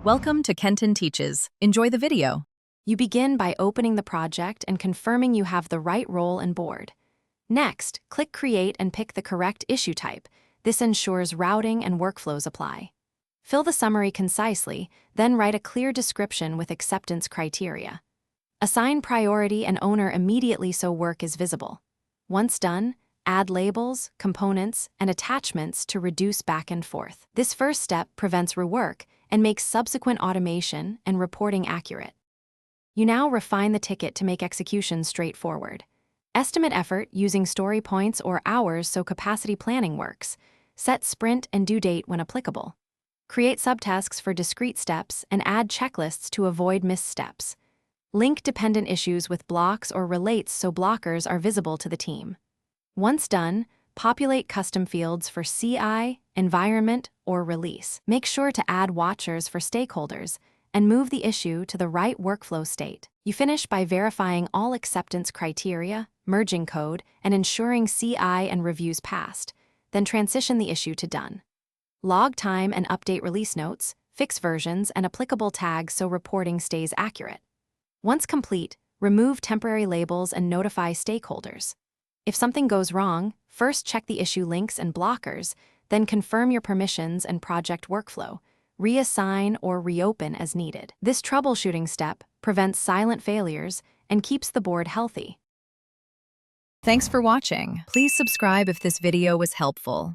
Welcome to Kenton Teaches. Enjoy the video. You begin by opening the project and confirming you have the right role and board. Next, click Create and pick the correct issue type. This ensures routing and workflows apply. Fill the summary concisely, then write a clear description with acceptance criteria. Assign priority and owner immediately so work is visible. Once done, add labels, components, and attachments to reduce back and forth. This first step prevents rework and makes subsequent automation and reporting accurate. You now refine the ticket to make execution straightforward. Estimate effort using story points or hours so capacity planning works. Set sprint and due date when applicable. Create subtasks for discrete steps and add checklists to avoid missteps. Link dependent issues with blocks or relates so blockers are visible to the team. Once done, populate custom fields for CI, environment, or release. Make sure to add watchers for stakeholders and move the issue to the right workflow state. You finish by verifying all acceptance criteria, merging code, and ensuring CI and reviews passed, then transition the issue to done. Log time and update release notes, fix versions, and applicable tags so reporting stays accurate. Once complete, remove temporary labels and notify stakeholders. If something goes wrong, first check the issue links and blockers, then confirm your permissions and project workflow. Reassign or reopen as needed. This troubleshooting step prevents silent failures and keeps the board healthy. Thanks for watching. Please subscribe if this video was helpful.